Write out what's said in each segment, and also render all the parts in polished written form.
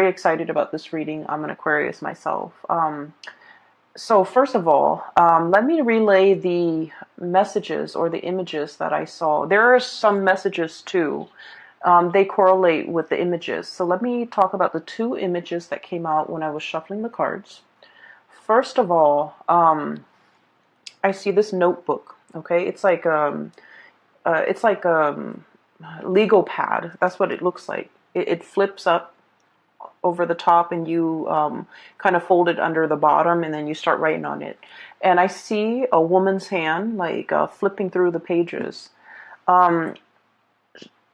very excited about this reading. I'm an Aquarius myself. So first of all, let me relay the messages or the images that I saw. There are some messages too. They correlate with the images. So let me talk about the two images that came out when I was shuffling the cards. First of all, I see this notebook. Okay, it's like legal pad. That's what it looks like. It flips up over the top, and you kind of fold it under the bottom, and then you start writing on it. And I see a woman's hand like flipping through the pages. Um,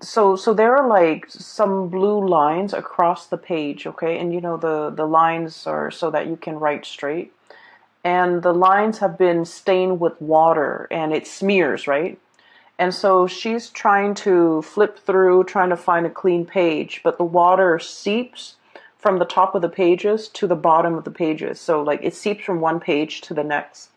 so there are like some blue lines across the page, okay? And the lines are so that you can write straight. And the lines have been stained with water, and it smears, right? And so she's trying to flip through, trying to find a clean page, but the water seeps from the top of the pages to the bottom of the pages. So like it seeps from one page to the next.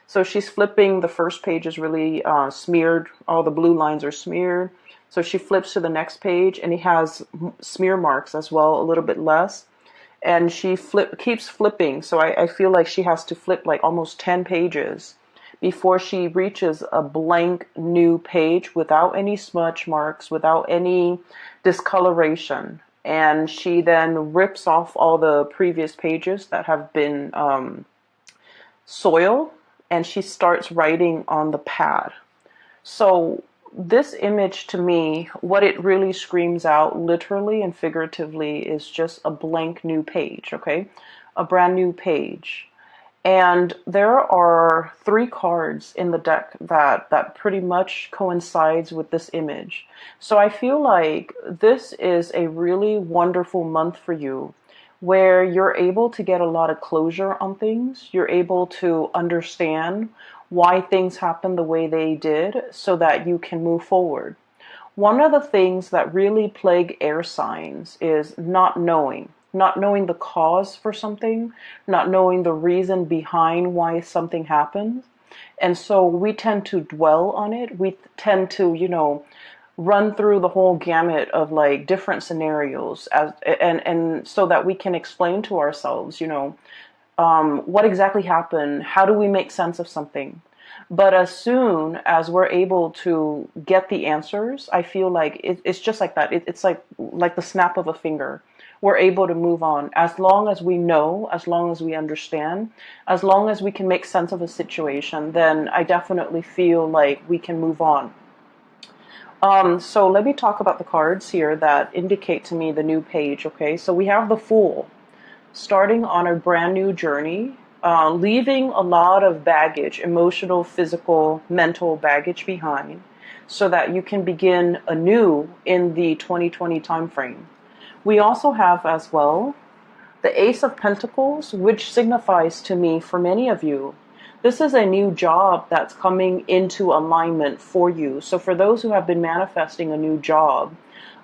So she's flipping, the first page is really smeared, all the blue lines are smeared. So she flips to the next page, and it has smear marks as well, a little bit less. And she keeps flipping, so I feel like she has to flip like almost 10 pages before she reaches a blank new page without any smudge marks, without any discoloration. And she then rips off all the previous pages that have been soiled, and she starts writing on the pad. So this image, to me, what it really screams out literally and figuratively is just a blank new page, okay? A brand new page. And there are three cards in the deck that pretty much coincides with this image. So I feel like this is a really wonderful month for you, where you're able to get a lot of closure on things. You're able to understand why things happen the way they did so that you can move forward. One of the things that really plague air signs is not knowing the cause for something, not knowing the reason behind why something happens. And so we tend to dwell on it. We tend to, run through the whole gamut of like different scenarios and so that we can explain to ourselves, what exactly happened? How do we make sense of something? But as soon as we're able to get the answers, I feel like it's just like that. It's like the snap of a finger. We're able to move on. As long as we know, as long as we understand, as long as we can make sense of a situation, then I definitely feel like we can move on. So let me talk about the cards here that indicate to me the new page, okay? So we have the Fool, starting on a brand new journey, leaving a lot of baggage, emotional, physical, mental baggage behind, so that you can begin anew in the 2020 timeframe. We also have as well the Ace of Pentacles, which signifies to me, for many of you, this is a new job that's coming into alignment for you. So for those who have been manifesting a new job,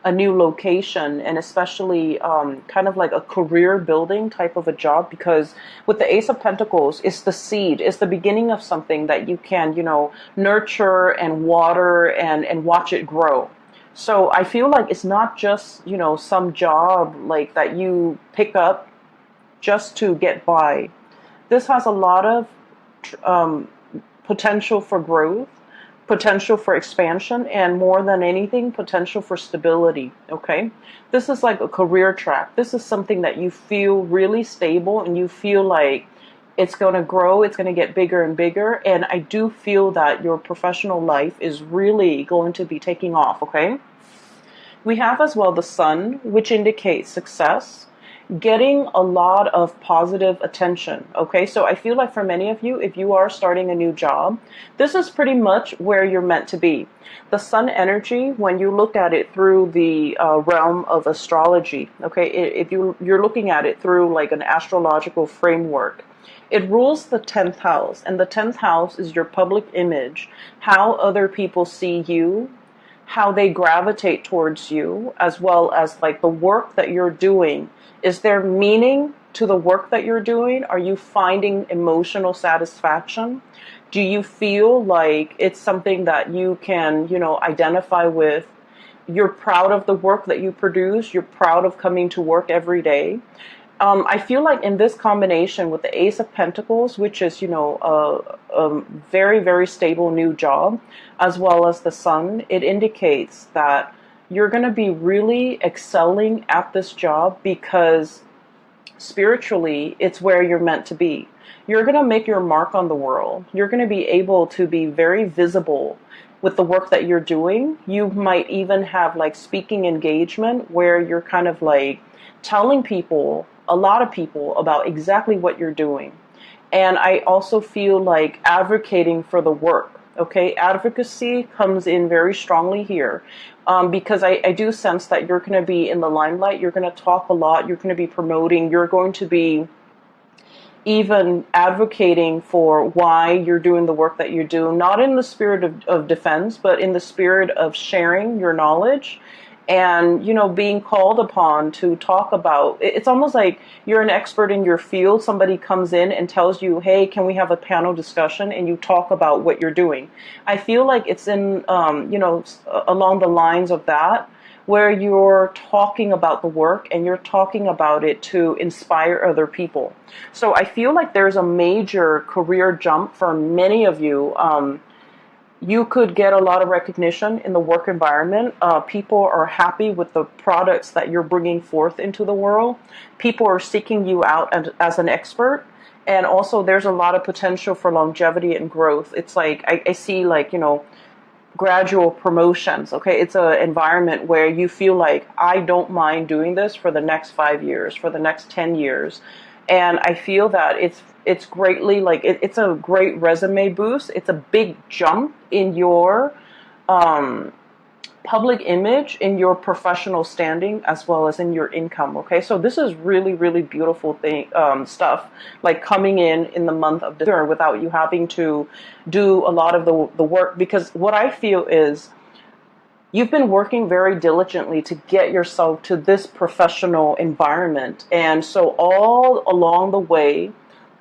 a new location, and especially kind of like a career building type of a job, because with the Ace of Pentacles, it's the seed, it's the beginning of something that you can, nurture and water and watch it grow. So I feel like it's not just, some job like that you pick up just to get by. This has a lot of potential for growth, potential for expansion, and more than anything, potential for stability, okay? This is like a career track. This is something that you feel really stable, and you feel like it's going to grow, it's going to get bigger and bigger, and I do feel that your professional life is really going to be taking off, okay? We have as well the Sun, which indicates success, getting a lot of positive attention, okay? So I feel like for many of you, if you are starting a new job, this is pretty much where you're meant to be. The Sun energy, when you look at it through the realm of astrology, okay, if you're looking at it through like an astrological framework, it rules the 10th house, and the 10th house is your public image, how other people see you, how they gravitate towards you, as well as like the work that you're doing. Is there meaning to the work that you're doing? Are you finding emotional satisfaction? Do you feel like it's something that you can, identify with you're proud of the work that you produce. You're proud of coming to work every day. I feel like in this combination with the Ace of Pentacles, which is, a very, very stable new job, as well as the Sun, it indicates that you're going to be really excelling at this job because spiritually, it's where you're meant to be. You're going to make your mark on the world. You're going to be able to be very visible with the work that you're doing. You might even have like speaking engagement where you're kind of like telling people, a lot of people, about exactly what you're doing. And I also feel like advocating for the work. Okay, advocacy comes in very strongly here because I do sense that you're going to be in the limelight. You're going to talk a lot. You're going to be promoting. You're going to be even advocating for why you're doing the work that you do, not in the spirit of defense, but in the spirit of sharing your knowledge and, being called upon to talk about. It's almost like you're an expert in your field. Somebody comes in and tells you, hey, can we have a panel discussion? And you talk about what you're doing. I feel like it's in, along the lines of that, where you're talking about the work and you're talking about it to inspire other people. So I feel like there's a major career jump for many of you. You could get a lot of recognition in the work environment. People are happy with the products that you're bringing forth into the world. People are seeking you out as an expert. And also there's a lot of potential for longevity and growth. It's like, I see like, gradual promotions. Okay, it's an environment where you feel like I don't mind doing this for the next 5 years, for the next 10 years, and I feel that it's greatly like it's a great resume boost. It's a big jump in your public image, in your professional standing, as well as in your income. Okay, so this is really, really beautiful stuff, like coming in the month of December without you having to do a lot of the work, because what I feel is you've been working very diligently to get yourself to this professional environment, and so all along the way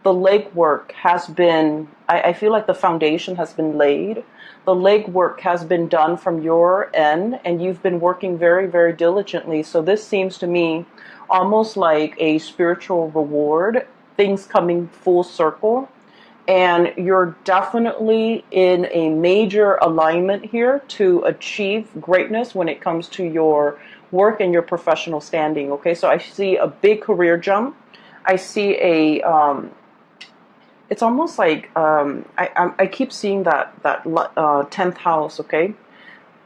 the legwork has been, I feel like the foundation has been laid. The legwork has been done from your end, and you've been working very, very diligently. So this seems to me almost like a spiritual reward, things coming full circle. And you're definitely in a major alignment here to achieve greatness when it comes to your work and your professional standing. Okay, so I see a big career jump. I see it's almost like I keep seeing that 10th house. Okay,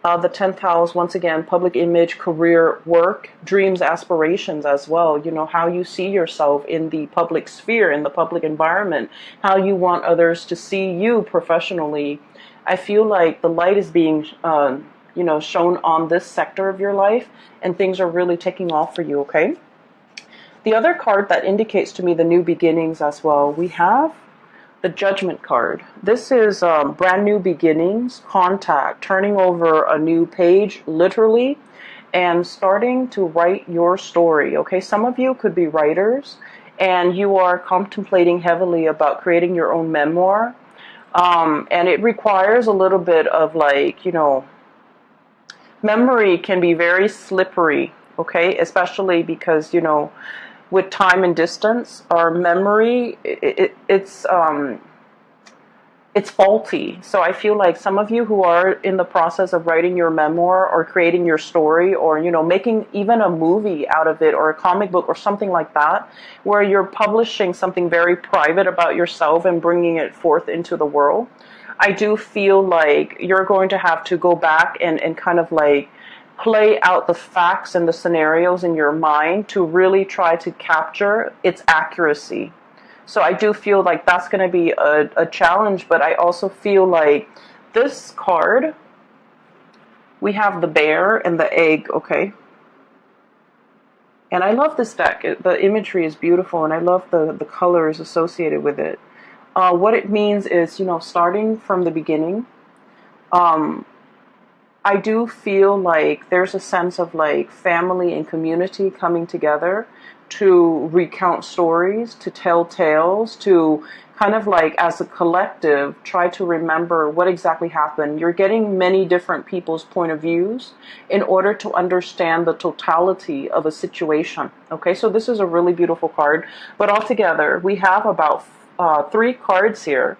the 10th house, once again, public image, career, work, dreams, aspirations as well. How you see yourself in the public sphere, in the public environment, how you want others to see you professionally. I feel like the light is being shown on this sector of your life, and things are really taking off for you. Okay, the other card that indicates to me the new beginnings as well, we have the Judgment card. This is brand new beginnings, contact, turning over a new page, literally, and starting to write your story. Okay, some of you could be writers, and you are contemplating heavily about creating your own memoir, and it requires a little bit of memory can be very slippery. Okay, especially because with time and distance, our memory, it's faulty. So I feel like some of you who are in the process of writing your memoir or creating your story, or making even a movie out of it, or a comic book or something like that, where you're publishing something very private about yourself and bringing it forth into the world, I do feel like you're going to have to go back and kind of like play out the facts and the scenarios in your mind to really try to capture its accuracy. So I do feel like that's going to be a challenge, but I also feel like this card, we have the bear and the egg, okay? And I love this deck. The imagery is beautiful, and I love the colors associated with it. What it means is, starting from the beginning, I do feel like there's a sense of like family and community coming together to recount stories, to tell tales, to kind of like as a collective try to remember what exactly happened. You're getting many different people's point of views in order to understand the totality of a situation. Okay, so this is a really beautiful card. But altogether, we have about 3 cards here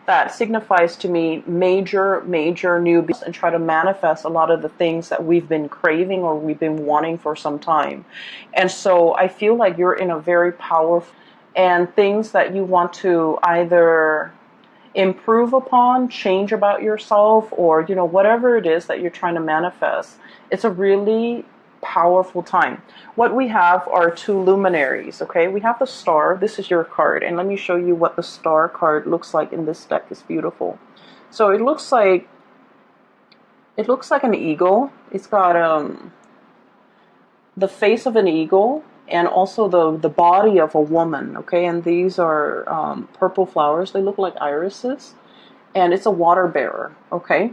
that signifies to me major new business, and try to manifest a lot of the things that we've been craving or we've been wanting for some time. And so I feel like you're in a very powerful, and things that you want to either improve upon, change about yourself, or whatever it is that you're trying to manifest. It's a really powerful time. What we have are 2 luminaries. Okay, we have the star. This is your card, and let me show you what the star card looks like in this deck. It's beautiful. So it looks like an eagle. It's got the face of an eagle, and also the body of a woman. Okay, and these are purple flowers. They look like irises, and it's a water bearer. Okay,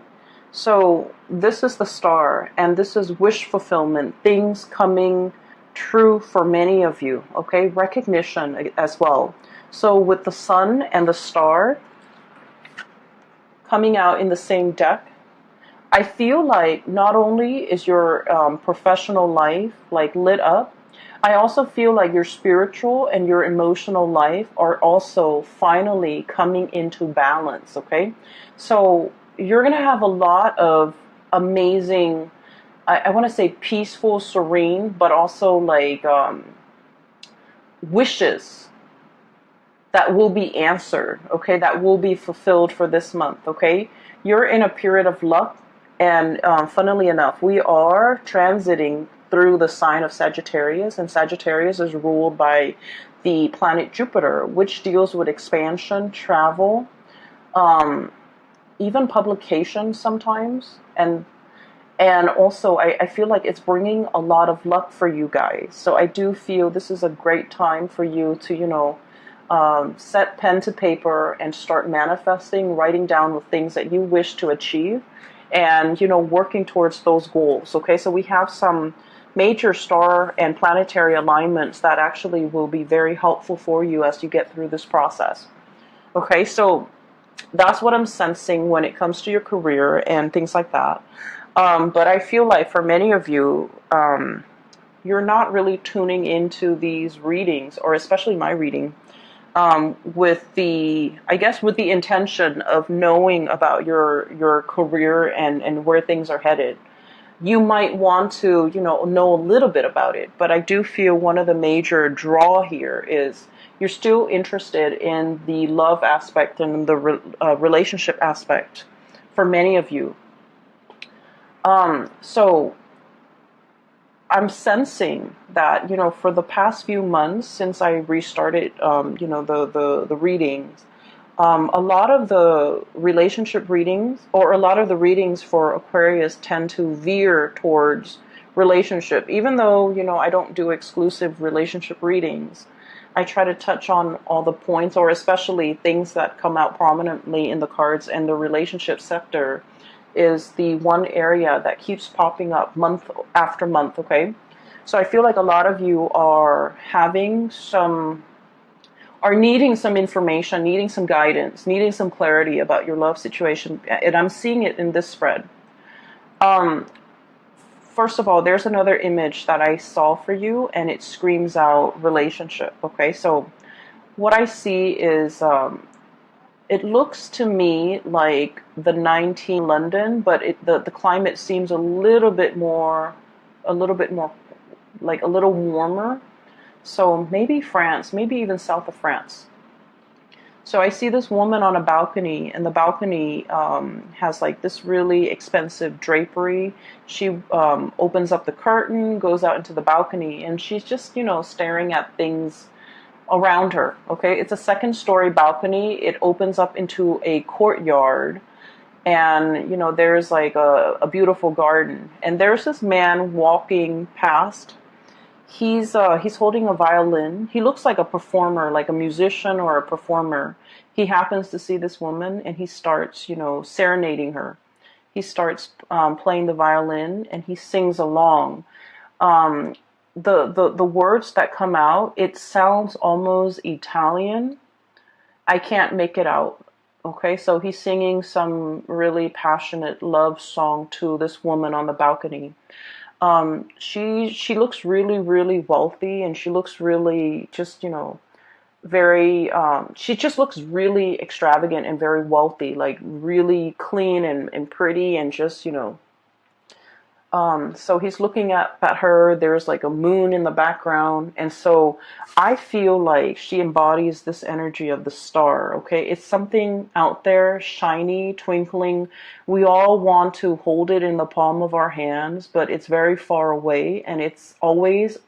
so this is the star, and this is wish fulfillment, things coming true for many of you. Okay, recognition as well. So with the sun and the star coming out in the same deck, I feel like not only is your professional life like lit up, I also feel like your spiritual and your emotional life are also finally coming into balance. Okay, so you're going to have a lot of amazing, I want to say peaceful, serene, but also like wishes that will be answered. Okay, that will be fulfilled for this month. Okay, you're in a period of luck. And funnily enough, we are transiting through the sign of Sagittarius, and Sagittarius is ruled by the planet Jupiter, which deals with expansion, travel, even publication sometimes, and also I feel like it's bringing a lot of luck for you guys. So I do feel this is a great time for you to set pen to paper and start manifesting, writing down the things that you wish to achieve, and working towards those goals. Okay, so we have some major star and planetary alignments that actually will be very helpful for you as you get through this process. Okay, so that's what I'm sensing when it comes to your career and things like that. But I feel like for many of you, you're not really tuning into these readings, or especially my reading, with the intention of knowing about your career and where things are headed. You might want to, know a little bit about it, but I do feel one of the major draw here is you're still interested in the love aspect and the relationship aspect for many of you. So I'm sensing that, for the past few months since I restarted, the readings, a lot of the relationship readings, or a lot of the readings for Aquarius, tend to veer towards relationship. Even though, I don't do exclusive relationship readings, I try to touch on all the points, or especially things that come out prominently in the cards, and the relationship sector is the one area that keeps popping up month after month. Okay, so I feel like a lot of you are needing some information, needing some guidance, needing some clarity about your love situation, and I'm seeing it in this spread. First of all, there's another image that I saw for you, and it screams out relationship. Okay, so what I see is it looks to me like the 19 London, but the climate seems a little bit more, like a little warmer. So maybe France, maybe even south of France. So I see this woman on a balcony, and the balcony has like this really expensive drapery. She opens up the curtain, goes out into the balcony, and she's just, staring at things around her. Okay, it's a 2nd-story balcony. It opens up into a courtyard, and there's like a beautiful garden, and there's this man walking past. He's holding a violin. He looks like a performer, like a musician or a performer. He happens to see this woman, and he starts serenading her. He starts playing the violin, and he sings along. the words that come out, it sounds almost Italian. I can't make it out. Okay, so he's singing some really passionate love song to this woman on the balcony. She looks really, really wealthy, and she looks really just, very, she just looks really extravagant and very wealthy, like really clean and pretty, and just, so he's looking at her. There's like a moon in the background. And so I feel like she embodies this energy of the star. Okay. It's something out there, shiny, twinkling. We all want to hold it in the palm of our hands, but it's very far away, and it's always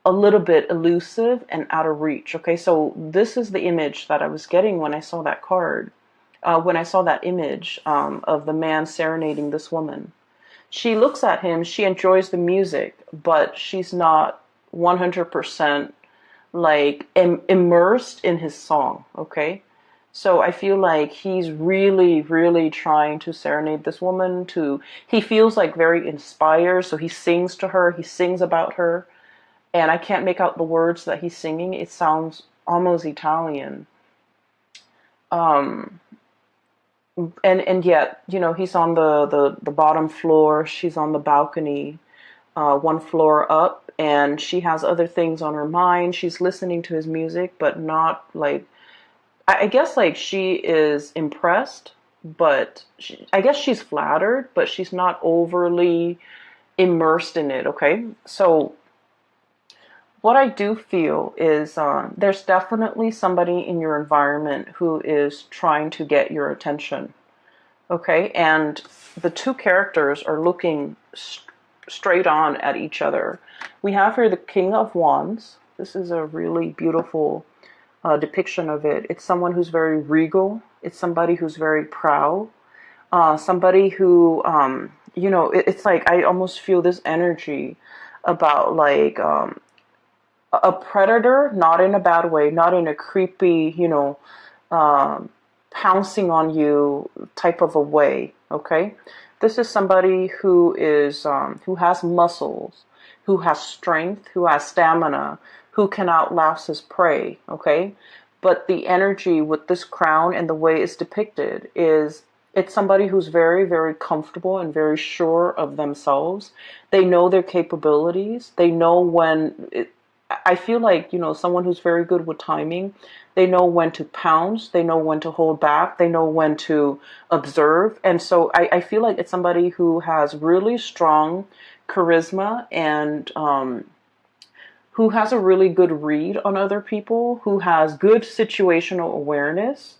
a little bit elusive and out of reach. Okay. So this is the image that I was getting when I saw that card, when I saw that image, of the man serenading this woman. She looks at him, she enjoys the music, but she's not 100% like immersed in his song, okay? So I feel like he's really, really trying to serenade this woman. He feels like very inspired, so he sings to her, he sings about her, and I can't make out the words that he's singing. It sounds almost Italian. Um, and yet, he's on the bottom floor, she's on the balcony, one floor up, and she has other things on her mind. She's listening to his music, but not like, I guess like she is impressed, but I guess she's flattered, but she's not overly immersed in it. Okay, so what I do feel is, there's definitely somebody in your environment who is trying to get your attention. Okay, and the two characters are looking straight on at each other. We have here the King of Wands. This is a really beautiful depiction of it. It's someone who's very regal. It's somebody who's very proud. Somebody who, it's like I almost feel this energy about like, a predator, not in a bad way, not in a creepy, pouncing on you type of a way. Okay, this is somebody who is, who has muscles, who has strength, who has stamina, who can outlast his prey. Okay, but the energy with this crown and the way it's depicted is, it's somebody who's very, very comfortable and very sure of themselves. They know their capabilities. They know I feel like, someone who's very good with timing. They know when to pounce. They know when to hold back. They know when to observe. And so I feel like it's somebody who has really strong charisma, and who has a really good read on other people, who has good situational awareness,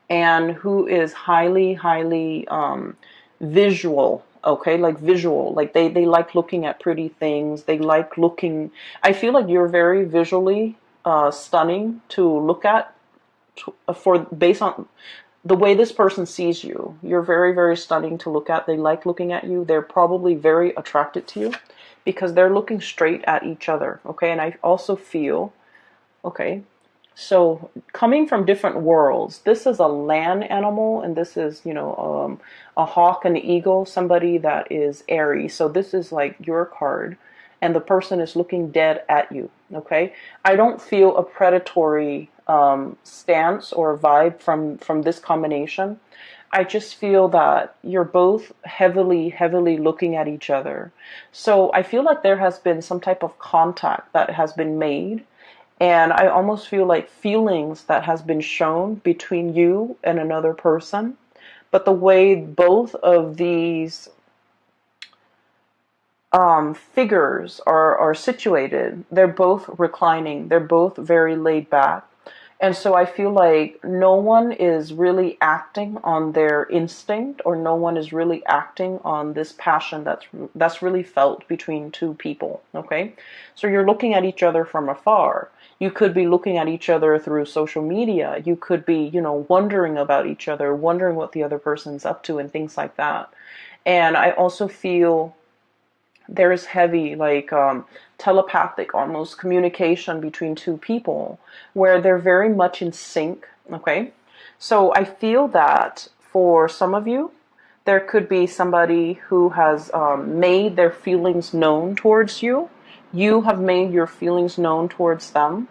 and who is highly, highly visual. Okay, like visual, like they like looking at pretty things. They like looking. I feel like you're very visually stunning to look at, based on the way this person sees you. You're very, very stunning to look at. They like looking at you. They're probably very attracted to you because they're looking straight at each other. Okay, and I also feel, okay, so coming from different worlds, this is a land animal, and this is, a hawk and eagle, somebody that is airy. So this is like your card, and the person is looking dead at you. Okay, I don't feel a predatory stance or vibe from this combination. I just feel that you're both heavily, heavily looking at each other. So I feel like there has been some type of contact that has been made. And I almost feel like feelings that has been shown between you and another person. But the way both of these figures are situated, they're both reclining. They're both very laid back. And so I feel like no one is really acting on their instinct, or no one is really acting on this passion that's really felt between two people. Okay, so you're looking at each other from afar. You could be looking at each other through social media. You could be, wondering about each other, wondering what the other person's up to and things like that. And I also feel there's heavy, like, telepathic almost communication between two people where they're very much in sync. Okay, so I feel that for some of you, there could be somebody who has made their feelings known towards you You have made your feelings known towards them.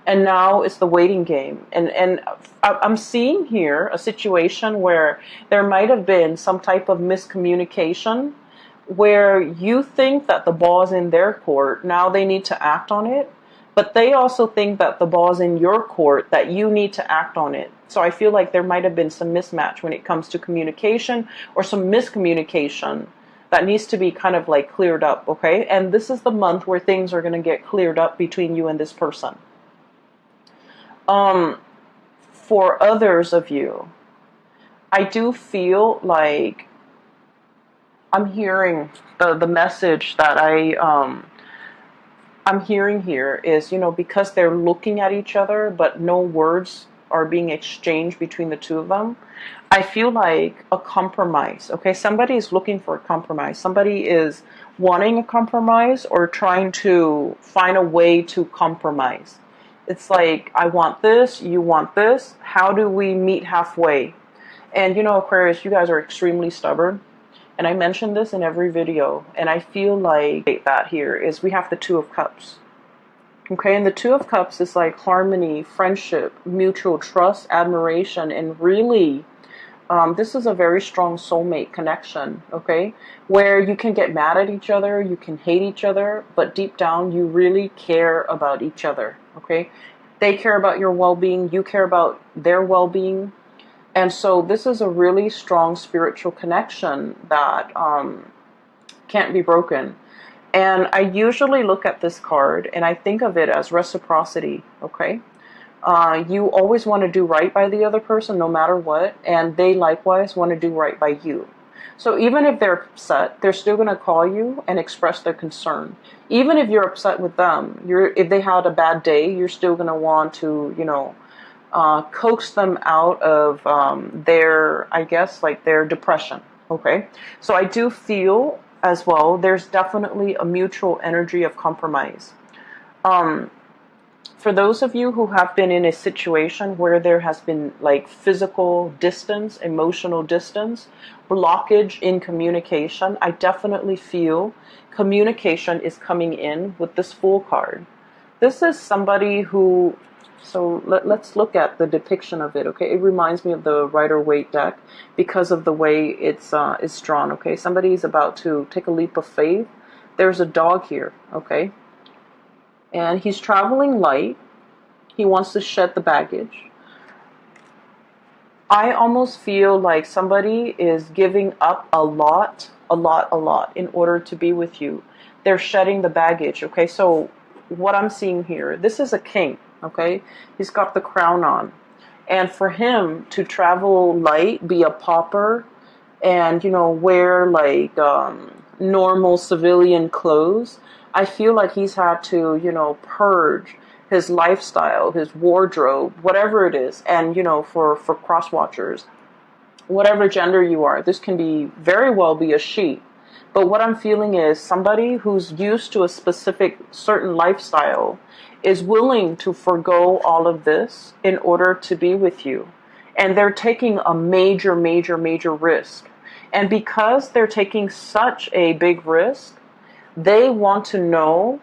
And now it's the waiting game. And I'm seeing here a situation where there might have been some type of miscommunication where you think that the ball's in their court. Now they need to act on it. But they also think that the ball's in your court, that you need to act on it. So I feel like there might have been some mismatch when it comes to communication, or some miscommunication that needs to be kind of like cleared up, okay? And this is the month where things are going to get cleared up between you and this person. For others of you, I do feel like I'm hearing the message that I'm hearing here is, because they're looking at each other, but no words are being exchanged between the two of them. I feel like a compromise, okay? Somebody is looking for a compromise. Somebody is wanting a compromise or trying to find a way to compromise. It's like, I want this, you want this. How do we meet halfway? And Aquarius, you guys are extremely stubborn. And I mention this in every video. And I feel like that here is we have the Two of Cups. Okay, and the Two of Cups is like harmony, friendship, mutual trust, admiration, and really, this is a very strong soulmate connection, okay? Where you can get mad at each other, you can hate each other, but deep down, you really care about each other, okay? They care about your well-being, you care about their well-being. And so this is a really strong spiritual connection that can't be broken. And I usually look at this card and I think of it as reciprocity, okay? You always want to do right by the other person no matter what, and they likewise want to do right by you. So even if they're upset, they're still going to call you and express their concern. Even if you're upset with them, if they had a bad day, you're still going to want to, coax them out of their, I guess, like their depression, okay? So I do feel as well, there's definitely a mutual energy of compromise. For those of you who have been in a situation where there has been like physical distance, emotional distance, blockage in communication, I definitely feel communication is coming in with this Fool card. This is somebody who, so let's look at the depiction of it, okay? It reminds me of the Rider-Waite deck because of the way it's drawn, okay? Somebody is about to take a leap of faith. There's a dog here, okay? And he's traveling light. He wants to shed the baggage. I almost feel like somebody is giving up a lot in order to be with you. They're shedding the baggage, okay? So what I'm seeing here, this is a king, okay? He's got the crown on. And for him to travel light, be a pauper, and, wear like normal civilian clothes, I feel like he's had to, purge his lifestyle, his wardrobe, whatever it is. And, for cross watchers, whatever gender you are, this can be very well be a she. But what I'm feeling is somebody who's used to a specific certain lifestyle is willing to forego all of this in order to be with you. And they're taking a major risk. And because they're taking such a big risk, they want to know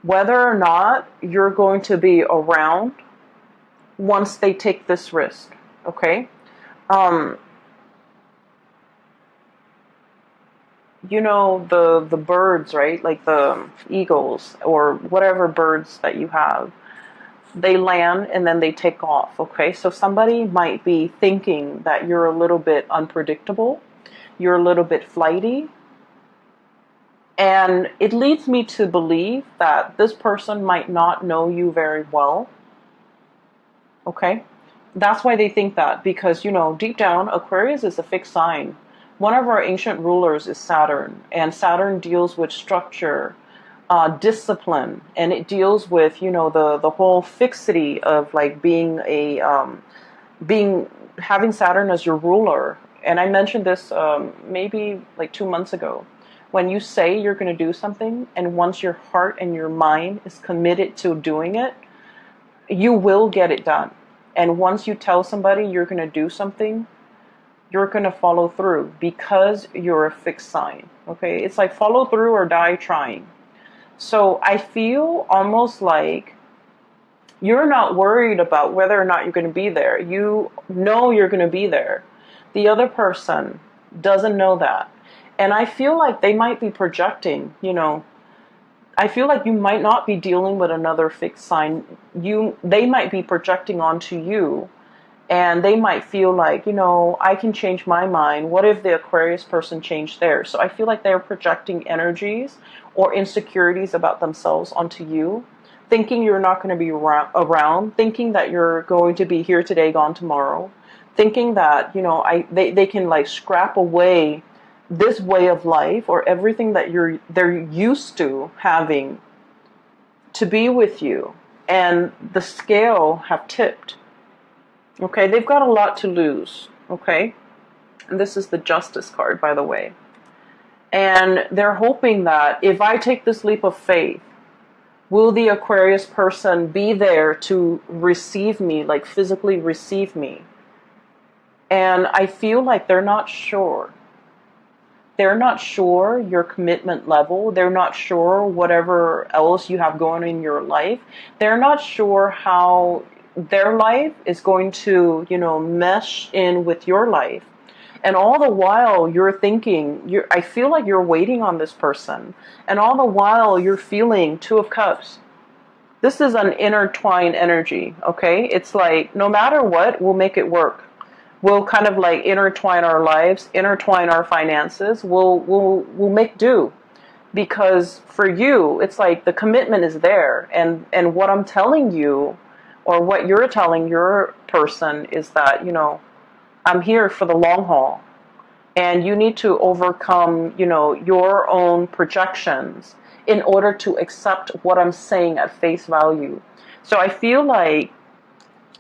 whether or not you're going to be around once they take this risk, okay? The birds, right? Like the eagles or whatever birds that you have, they land and then they take off, okay? So somebody might be thinking that you're a little bit unpredictable, you're a little bit flighty, and it leads me to believe that this person might not know you very well, okay? That's why they think that, because, deep down, Aquarius is a fixed sign. One of our ancient rulers is Saturn, and Saturn deals with structure, discipline, and it deals with, the whole fixity of like having Saturn as your ruler. And I mentioned this maybe like 2 months ago. When you say you're going to do something, and once your heart and your mind is committed to doing it, you will get it done. And once you tell somebody you're going to do something, you're going to follow through because you're a fixed sign, okay? It's like follow through or die trying. So I feel almost like you're not worried about whether or not you're going to be there. You know you're going to be there. The other person doesn't know that. And I feel like they might be projecting, I feel like you might not be dealing with another fixed sign. They might be projecting onto you, and they might feel like, I can change my mind. What if the Aquarius person changed theirs? So I feel like they're projecting energies or insecurities about themselves onto you, thinking you're not going to be around, thinking that you're going to be here today, gone tomorrow, thinking that, they can like scrap away this way of life or everything that they're used to having to be with you. And the scale have tipped. Okay, they've got a lot to lose. Okay, and this is the Justice card, by the way. And they're hoping that if I take this leap of faith, will the Aquarius person be there to receive me, like physically receive me? And I feel like they're not sure. They're not sure your commitment level. They're not sure whatever else you have going in your life. They're not sure how their life is going to, mesh in with your life. And all the while you're thinking, I feel like you're waiting on this person. And all the while you're feeling Two of Cups. This is an intertwined energy, okay? It's like, no matter what, we'll make it work. We'll kind of like intertwine our lives, intertwine our finances. We'll make do, because for you, it's like the commitment is there, and what I'm telling you, or what you're telling your person, is that I'm here for the long haul, and you need to overcome your own projections in order to accept what I'm saying at face value. So I feel like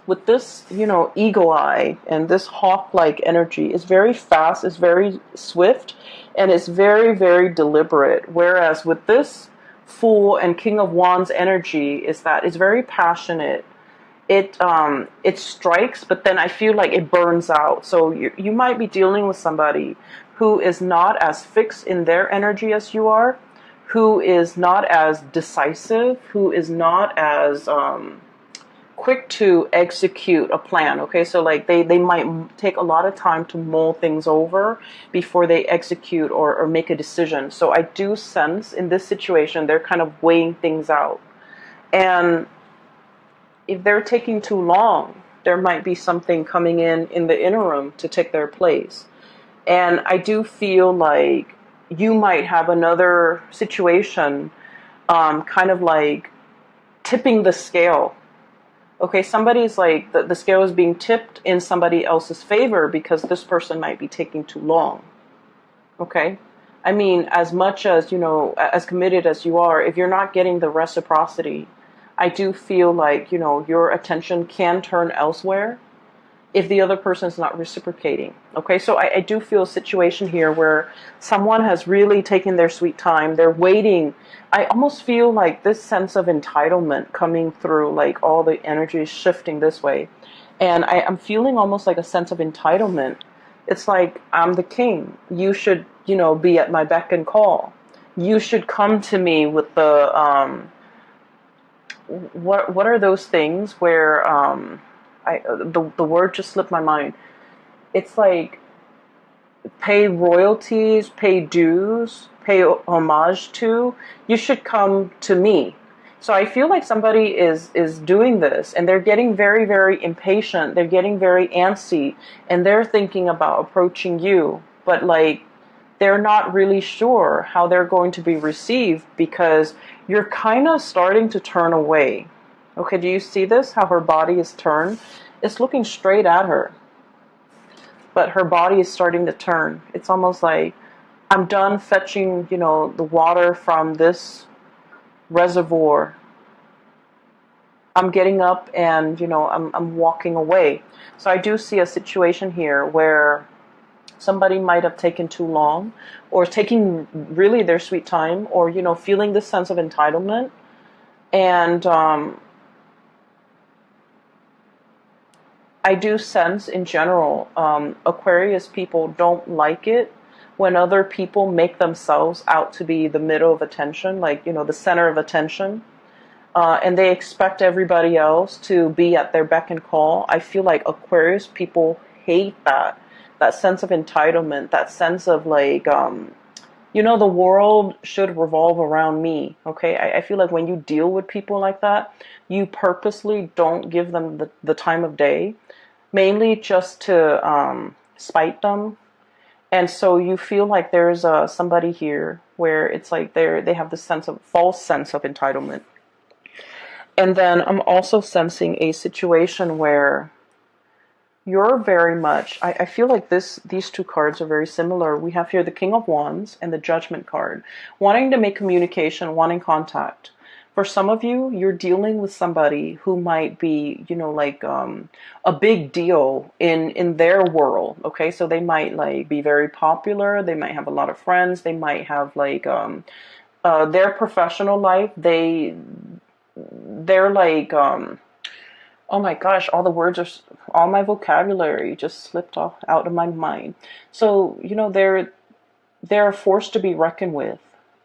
with this, eagle eye and this hawk-like energy is very fast, is very swift, and it's very, very deliberate. Whereas with this Fool and King of Wands energy is that it's very passionate. It strikes, but then I feel like it burns out. So you might be dealing with somebody who is not as fixed in their energy as you are, who is not as decisive, who is not as quick to execute a plan. Okay, so like they might take a lot of time to mull things over before they execute or make a decision. So I do sense in this situation they're kind of weighing things out, and if they're taking too long, there might be something coming in the interim to take their place. And I do feel like you might have another situation, kind of like tipping the scale. Okay, somebody's like, the scale is being tipped in somebody else's favor because this person might be taking too long. Okay? I mean, as much as, as committed as you are, if you're not getting the reciprocity, I do feel like, your attention can turn elsewhere if the other person is not reciprocating. Okay, so I do feel a situation here where someone has really taken their sweet time. They're waiting. I almost feel like this sense of entitlement coming through, like all the energy is shifting this way. And I'm feeling almost like a sense of entitlement. It's like, I'm the king. You should, be at my beck and call. You should come to me with the, what are those things where, the word just slipped my mind. It's like pay royalties, pay dues, pay homage to. You should come to me. So I feel like somebody is doing this, and they're getting very, very impatient. They're getting very antsy, and they're thinking about approaching you, but like they're not really sure how they're going to be received because you're kind of starting to turn away. Okay, do you see this? How her body is turned? It's looking straight at her, but her body is starting to turn. It's almost like, I'm done fetching, the water from this reservoir. I'm getting up and, I'm walking away. So I do see a situation here where somebody might have taken too long, or taking really their sweet time, or, feeling this sense of entitlement. And, I do sense in general, Aquarius people don't like it when other people make themselves out to be the middle of attention, like, the center of attention, and they expect everybody else to be at their beck and call. I feel like Aquarius people hate that sense of entitlement, that sense of like, the world should revolve around me. Okay, I feel like when you deal with people like that, you purposely don't give them the time of day, mainly just to spite them. And so you feel like there's somebody here where it's like they have this false sense of entitlement. And then I'm also sensing a situation where you're very much, I feel like these two cards are very similar. We have here the King of Wands and the Judgment card. Wanting to make communication, wanting contact. For some of you, you're dealing with somebody who might be, like a big deal in their world. Okay, so they might like be very popular. They might have a lot of friends. They might have like their professional life. They're like, oh my gosh, all my vocabulary just slipped out of my mind. So, they're a force to be reckoned with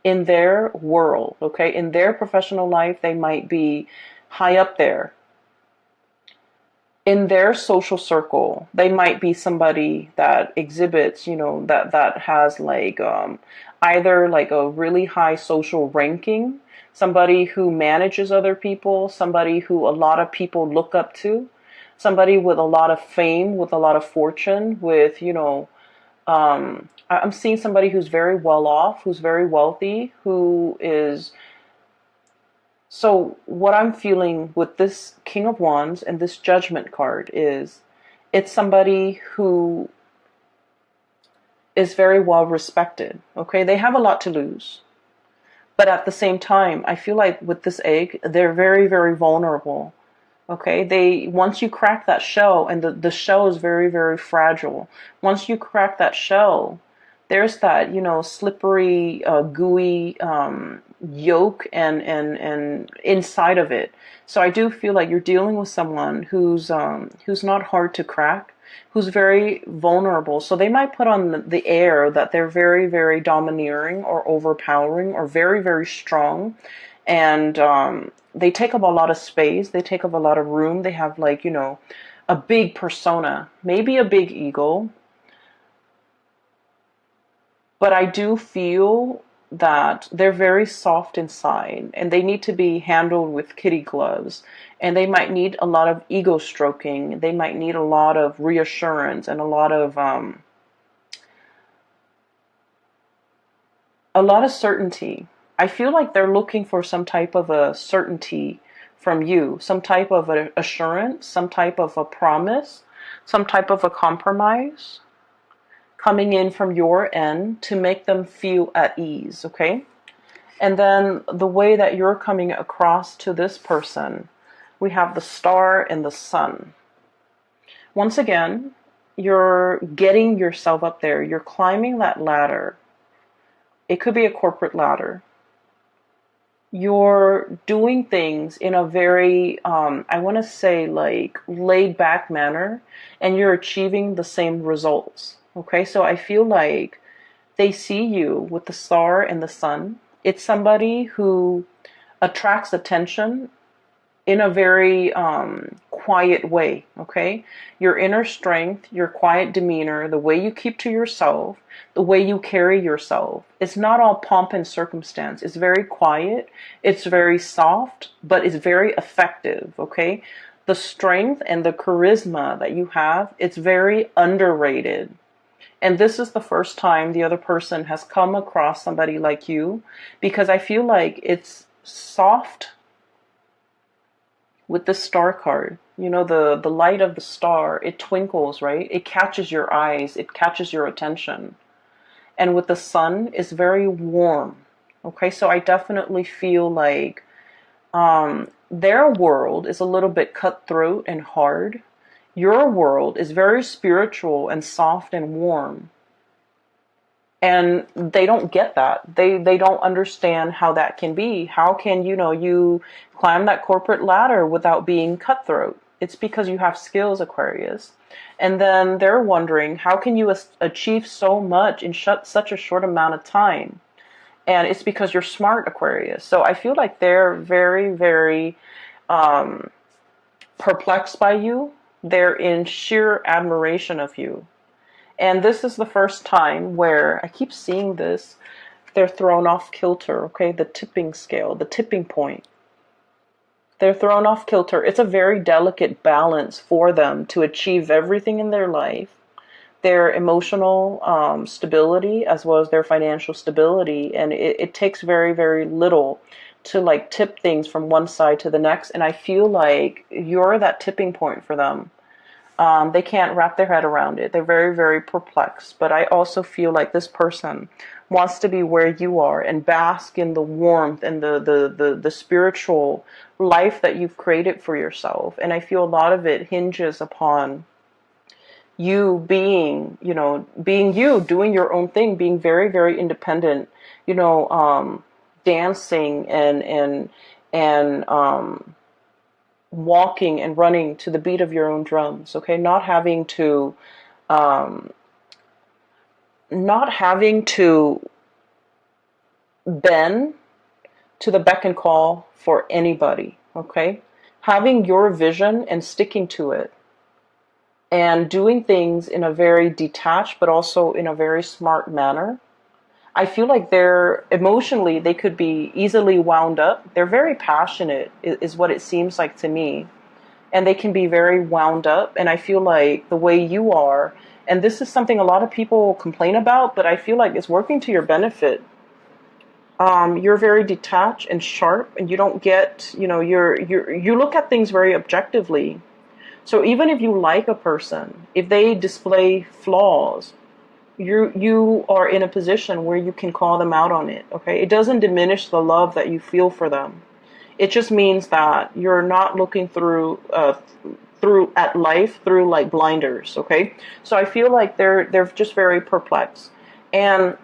in their world, okay? In their professional life, they might be high up there. In their social circle, they might be somebody that exhibits, that has like either like a really high social ranking, somebody who manages other people, somebody who a lot of people look up to, somebody with a lot of fame, with a lot of fortune, with, I'm seeing somebody who's very well off, who's very wealthy, who is... So what I'm feeling with this King of Wands and this Judgment card is it's somebody who is very well respected, okay? They have a lot to lose. But at the same time, I feel like with this egg, they're very, very vulnerable. Okay, once you crack that shell, and the shell is very, very fragile. Once you crack that shell, there's that, slippery, gooey yolk and inside of it. So I do feel like you're dealing with someone who's not hard to crack, who's very vulnerable. So they might put on the air that they're very, very domineering or overpowering or very, very strong. And they take up a lot of space. They take up a lot of room. They have like, a big persona, maybe a big ego. But I do feel that they're very soft inside and they need to be handled with kitty gloves. And they might need a lot of ego stroking. They might need a lot of reassurance and a lot of certainty. I feel like they're looking for some type of a certainty from you, some type of an assurance, some type of a promise, some type of a compromise coming in from your end to make them feel at ease, okay? And then the way that you're coming across to this person, we have the Star and the Sun. Once again, you're getting yourself up there. You're climbing that ladder. It could be a corporate ladder. You're doing things in a very, I want to say like laid back manner, and you're achieving the same results. Okay, so I feel like they see you with the Star and the Sun. It's somebody who attracts attention in a very quiet way, okay? Your inner strength, your quiet demeanor, the way you keep to yourself, the way you carry yourself. It's not all pomp and circumstance. It's very quiet. It's very soft, but it's very effective, okay? The strength and the charisma that you have, it's very underrated. And this is the first time the other person has come across somebody like you, because I feel like it's soft with the Star card. The light of the star, it twinkles, right? It catches your eyes, it catches your attention. And with the Sun, it's very warm. Okay, so I definitely feel like their world is a little bit cutthroat and hard. Your world is very spiritual and soft and warm. And they don't get that. They don't understand how that can be. How can, you climb that corporate ladder without being cutthroat? It's because you have skills, Aquarius. And then they're wondering, how can you achieve so much in such a short amount of time? And it's because you're smart, Aquarius. So I feel like they're very, very perplexed by you. They're in sheer admiration of you. And this is the first time where I keep seeing this. They're thrown off kilter, okay? The tipping scale, the tipping point. They're thrown off kilter. It's a very delicate balance for them to achieve everything in their life, their emotional stability as well as their financial stability. And it takes very, very little to like tip things from one side to the next. And I feel like you're that tipping point for them. They can't wrap their head around it. They're very, very perplexed. But I also feel like this person wants to be where you are and bask in the warmth and the spiritual life that you've created for yourself. And I feel a lot of it hinges upon you being, being you, doing your own thing, being very, very independent, dancing and walking and running to the beat of your own drums, okay? Not having to bend to the beck and call for anybody, okay? Having your vision and sticking to it and doing things in a very detached but also in a very smart manner. I feel like emotionally, they could be easily wound up. They're very passionate, is what it seems like to me. And they can be very wound up. And I feel like the way you are, and this is something a lot of people complain about, but I feel like it's working to your benefit. You're very detached and sharp, and you don't get, you look at things very objectively. So even if you like a person, if they display flaws, you are in a position where you can call them out on it, okay? It doesn't diminish the love that you feel for them. It just means that you're not looking through at life through like blinders, okay? So I feel like they're just very perplexed. And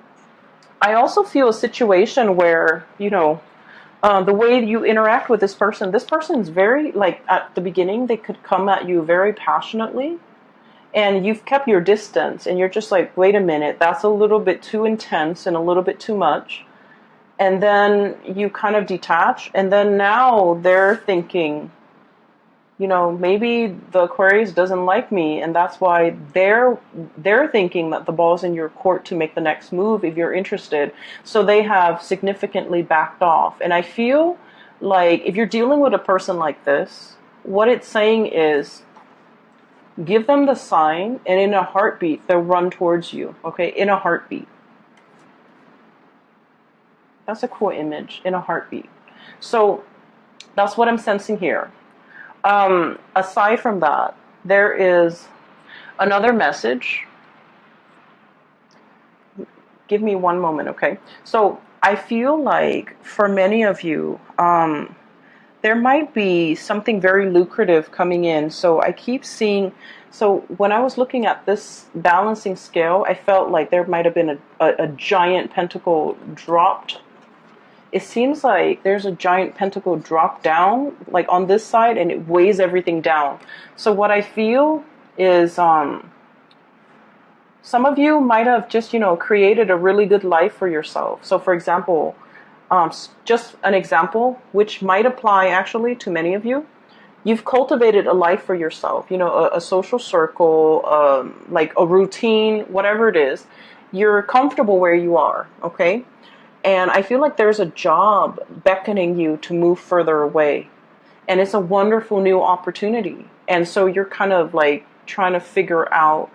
I also feel a situation where, the way you interact with this person's very, like, at the beginning, they could come at you very passionately. And you've kept your distance, and you're just like, wait a minute, that's a little bit too intense and a little bit too much. And then you kind of detach, and then now they're thinking, maybe the Aquarius doesn't like me, and that's why they're thinking that the ball's in your court to make the next move if you're interested. So they have significantly backed off. And I feel like if you're dealing with a person like this, what it's saying is, give them the sign, and in a heartbeat, they'll run towards you, okay? In a heartbeat. That's a cool image, in a heartbeat. So that's what I'm sensing here. Aside from that, there is another message. Give me one moment, okay? So I feel like for many of you, there might be something very lucrative coming in. So I keep seeing, so when I was looking at this balancing scale, I felt like there might have been a giant pentacle dropped. It seems like there's a giant pentacle dropped down, like on this side, and it weighs everything down. So what I feel is some of you might have just, created a really good life for yourself. So for example, just an example, which might apply actually to many of you. You've cultivated a life for yourself, a social circle, like a routine, whatever it is. You're comfortable where you are, okay? And I feel like there's a job beckoning you to move further away. And it's a wonderful new opportunity. And so you're kind of like trying to figure out,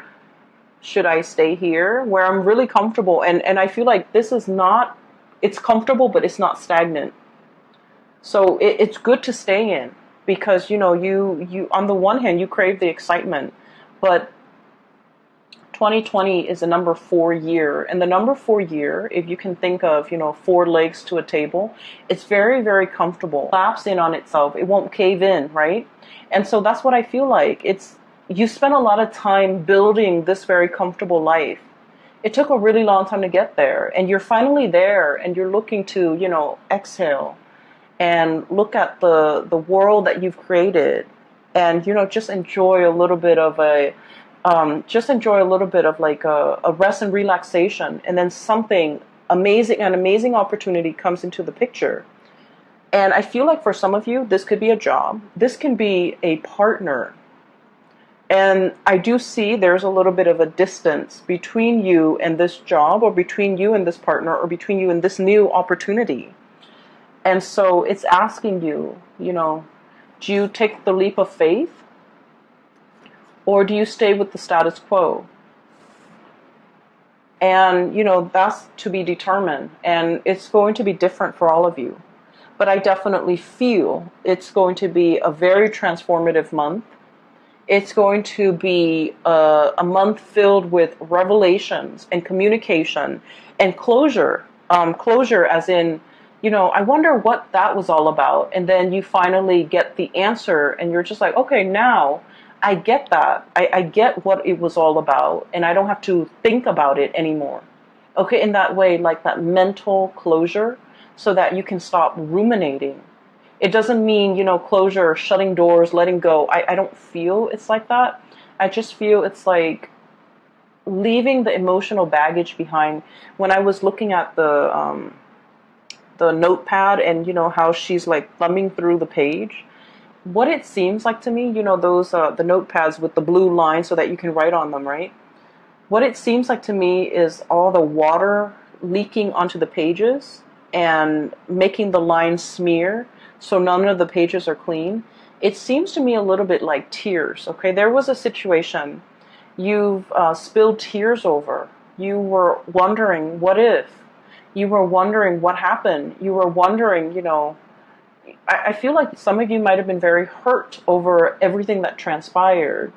should I stay here where I'm really comfortable? And I feel like this is not, it's comfortable, but it's not stagnant. So it's good to stay in because, you on the one hand, you crave the excitement, but 2020 is a number 4 year. And the number 4 year, if you can think of, 4 legs to a table, it's very, very comfortable. Collapse in on itself. It won't cave in, right? And so that's what I feel like. You spent a lot of time building this very comfortable life. It took a really long time to get there, and you're finally there, and you're looking to, exhale and look at the world that you've created and, you know, just enjoy a little bit of like a rest and relaxation, and then something amazing, an amazing opportunity comes into the picture. And I feel like for some of you, this could be a job. This can be a partner. And I do see there's a little bit of a distance between you and this job, or between you and this partner, or between you and this new opportunity. And so it's asking you, you know, do you take the leap of faith, or do you stay with the status quo? And, you know, that's to be determined. And it's going to be different for all of you. But I definitely feel it's going to be a very transformative month. It's going to be a month filled with revelations and communication and closure. Closure as in, you know, I wonder what that was all about. And then you finally get the answer and you're just like, okay, now I get that. I get what it was all about, and I don't have to think about it anymore. Okay, in that way, like that mental closure, so that you can stop ruminating. It doesn't mean, you know, closure, shutting doors, letting go. I don't feel it's like that. I just feel it's like leaving the emotional baggage behind. When I was looking at the notepad, and, you know, how she's like thumbing through the page, what it seems like to me, you know, those the notepads with the blue lines so that you can write on them, right? What it seems like to me is all the water leaking onto the pages and making the lines smear, so none of the pages are clean. It seems to me a little bit like tears. Okay, there was a situation you've spilled tears over. You were wondering what if. You were wondering what happened. You were wondering, you know, I feel like some of you might have been very hurt over everything that transpired.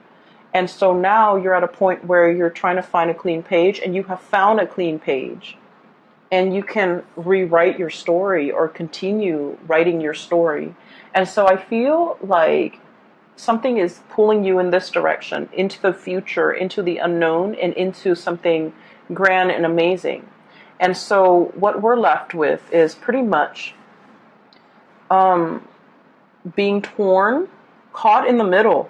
And so now you're at a point where you're trying to find a clean page, and you have found a clean page. And you can rewrite your story or continue writing your story. And so I feel like something is pulling you in this direction, into the future, into the unknown, and into something grand and amazing. And so what we're left with is pretty much being torn, caught in the middle,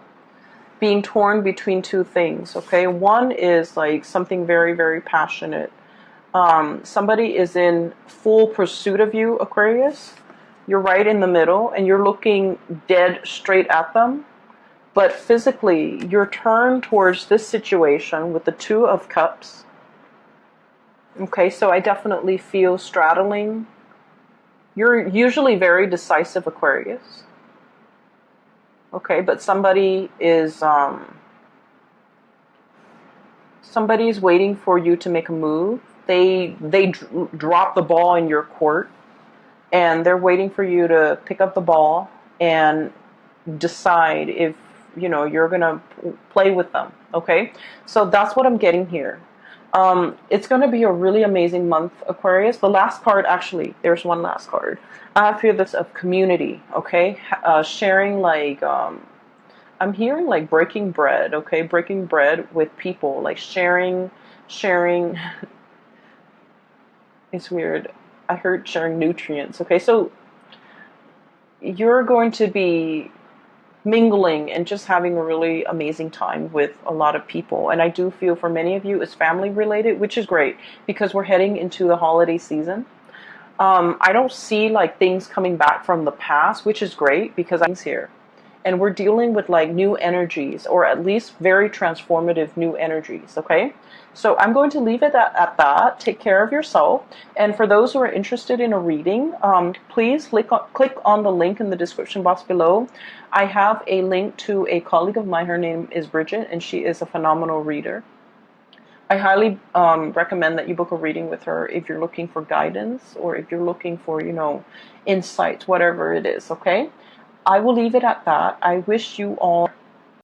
being torn between two things, okay? One is like something very, very passionate. Somebody is in full pursuit of you, Aquarius. You're right in the middle, and you're looking dead straight at them. But physically, you're turned towards this situation with the Two of Cups. Okay, so I definitely feel straddling. You're usually very decisive, Aquarius. Okay, but somebody is somebody's waiting for you to make a move. They drop the ball in your court, and they're waiting for you to pick up the ball and decide if, you know, you're gonna play with them. Okay, so that's what I'm getting here. It's going to be a really amazing month, Aquarius. The last card, actually, there's one last card. I feel this of community, okay? Sharing, like, I'm hearing like breaking bread, okay? Breaking bread with people, like sharing. It's weird. I heard sharing nutrients, okay? So you're going to be mingling and just having a really amazing time with a lot of people. And I do feel for many of you it's family related, which is great because we're heading into the holiday season. I don't see like things coming back from the past, which is great because I'm here. And we're dealing with like new energies, or at least very transformative new energies, okay? So I'm going to leave it at that. Take care of yourself. And for those who are interested in a reading, please click on the link in the description box below. I have a link to a colleague of mine. Her name is Bridget, and she is a phenomenal reader. I highly recommend that you book a reading with her if you're looking for guidance, or if you're looking for, you know, insights, whatever it is, okay? I will leave it at that. I wish you all